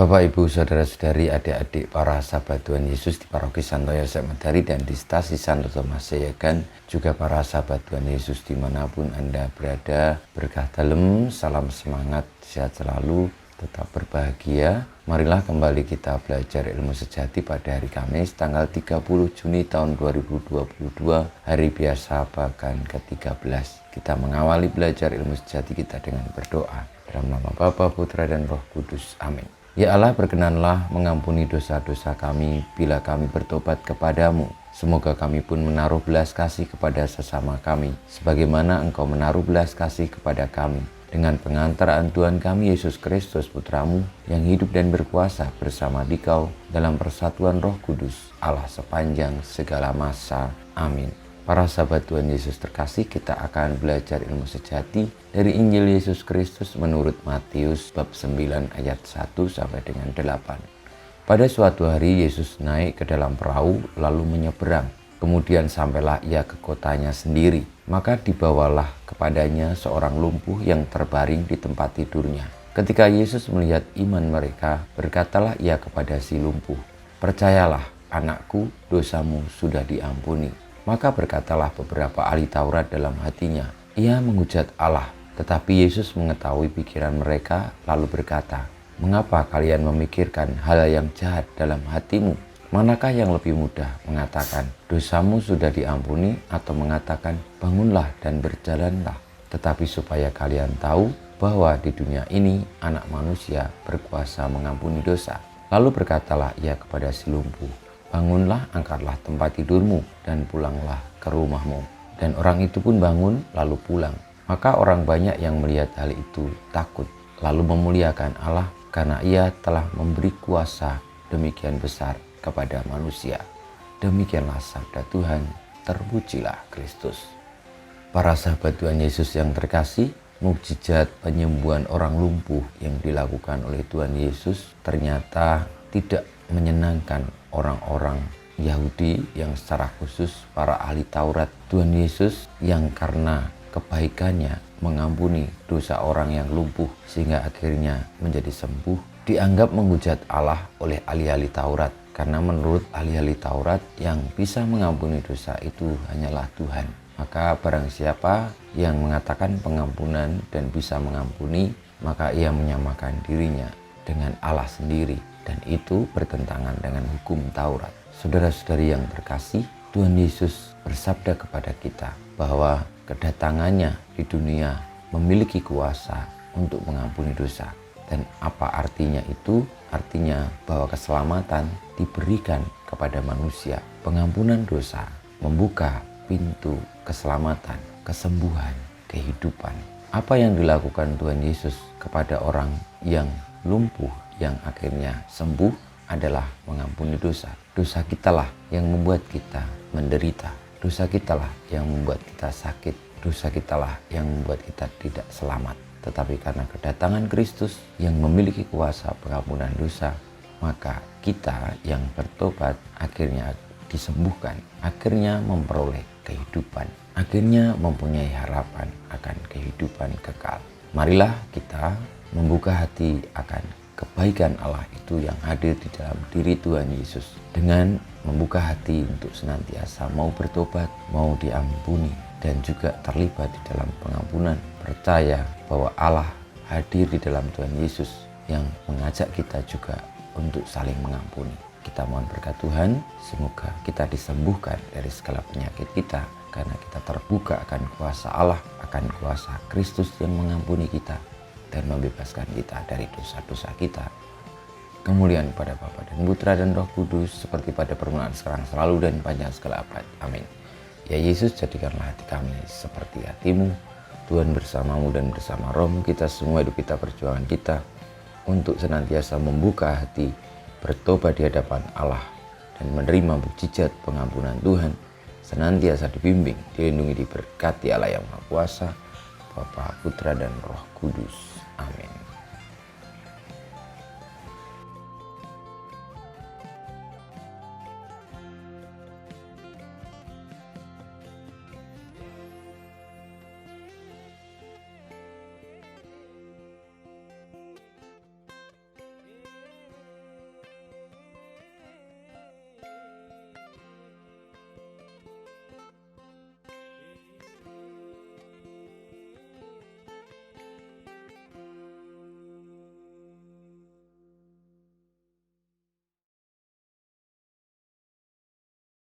Bapak, Ibu, Saudara-saudari, adik-adik para sahabat Tuhan Yesus di Paroki Santo Yosef Medari dan di Stasi Santo Thomas Jayagan, juga para sahabat Tuhan Yesus dimanapun Anda berada, berkah dalam, salam semangat, sehat selalu, tetap berbahagia. Marilah kembali kita belajar ilmu sejati pada hari Kamis tanggal 30 Juni tahun 2022, hari biasa bahkan ke-13. Kita mengawali belajar ilmu sejati kita dengan berdoa. Dalam nama Bapa, Putra, dan Roh Kudus. Amin. Ya Allah, berkenanlah mengampuni dosa-dosa kami bila kami bertobat kepadamu. Semoga kami pun menaruh belas kasih kepada sesama kami, sebagaimana Engkau menaruh belas kasih kepada kami. Dengan pengantaraan Tuhan kami Yesus Kristus Putramu, yang hidup dan berkuasa bersama Dikau dalam persatuan Roh Kudus, Allah sepanjang segala masa. Amin. Para sahabat Tuhan Yesus terkasih, kita akan belajar ilmu sejati dari Injil Yesus Kristus menurut Matius bab 9 ayat 1 sampai dengan 8. Pada suatu hari Yesus naik ke dalam perahu lalu menyeberang. Kemudian sampailah ia ke kotanya sendiri. Maka dibawalah kepadanya seorang lumpuh yang terbaring di tempat tidurnya. Ketika Yesus melihat iman mereka, berkatalah ia kepada si lumpuh, "Percayalah, anakku, dosamu sudah diampuni." Maka berkatalah beberapa ahli Taurat dalam hatinya, "Ia menghujat Allah." Tetapi Yesus mengetahui pikiran mereka lalu berkata, "Mengapa kalian memikirkan hal yang jahat dalam hatimu? Manakah yang lebih mudah, mengatakan, 'Dosamu sudah diampuni,' atau mengatakan, 'Bangunlah dan berjalanlah'? Tetapi supaya kalian tahu bahwa di dunia ini Anak Manusia berkuasa mengampuni dosa." Lalu berkatalah ia kepada si lumpuh, "Bangunlah, angkatlah tempat tidurmu, dan pulanglah ke rumahmu." Dan orang itu pun bangun lalu pulang. Maka orang banyak yang melihat hal itu takut, lalu memuliakan Allah karena ia telah memberi kuasa demikian besar kepada manusia. Demikianlah sabda Tuhan, terpujilah Kristus. Para sahabat Tuhan Yesus yang terkasih, mukjizat penyembuhan orang lumpuh yang dilakukan oleh Tuhan Yesus ternyata tidak menyenangkan orang-orang Yahudi yang secara khusus para ahli Taurat. Tuhan Yesus yang karena kebaikannya mengampuni dosa orang yang lumpuh sehingga akhirnya menjadi sembuh, dianggap menghujat Allah oleh ahli-ahli Taurat. Karena menurut ahli-ahli Taurat yang bisa mengampuni dosa itu hanyalah Tuhan. Maka barang siapa yang mengatakan pengampunan dan bisa mengampuni, maka ia menyamakan dirinya dengan Allah sendiri. Dan itu bertentangan dengan hukum Taurat. Saudara-saudari yang terkasih, Tuhan Yesus bersabda kepada kita bahwa kedatangannya di dunia memiliki kuasa untuk mengampuni dosa. Dan apa artinya itu? Artinya bahwa keselamatan diberikan kepada manusia. Pengampunan dosa membuka pintu keselamatan, kesembuhan, kehidupan. Apa yang dilakukan Tuhan Yesus kepada orang yang lumpuh, yang akhirnya sembuh, adalah mengampuni dosa. Dosa kitalah yang membuat kita menderita. Dosa kitalah yang membuat kita sakit. Dosa kitalah yang membuat kita tidak selamat. Tetapi karena kedatangan Kristus yang memiliki kuasa pengampunan dosa, maka kita yang bertobat akhirnya disembuhkan, akhirnya memperoleh kehidupan, akhirnya mempunyai harapan akan kehidupan kekal. Marilah kita membuka hati akan kebaikan Allah itu yang hadir di dalam diri Tuhan Yesus, dengan membuka hati untuk senantiasa mau bertobat, mau diampuni, dan juga terlibat di dalam pengampunan. Percaya bahwa Allah hadir di dalam Tuhan Yesus yang mengajak kita juga untuk saling mengampuni. Kita mohon berkat Tuhan, semoga kita disembuhkan dari segala penyakit kita, karena kita terbuka akan kuasa Allah, akan kuasa Kristus yang mengampuni kita dan membebaskan kita dari dosa-dosa kita. Kemuliaan pada Bapa dan Putra dan Roh Kudus, seperti pada permulaan, sekarang, selalu, dan panjang segala abad. Amin. Ya Yesus, jadikanlah hati kami seperti hatimu. Tuhan bersamamu dan bersama rohmu, kita semua hidup kita, perjuangan kita untuk senantiasa membuka hati, bertobat di hadapan Allah, dan menerima mukjizat pengampunan Tuhan. Senantiasa dibimbing, dilindungi, diberkati Allah yang Maha Kuasa, Bapa, Putra, dan Roh Kudus. Amin.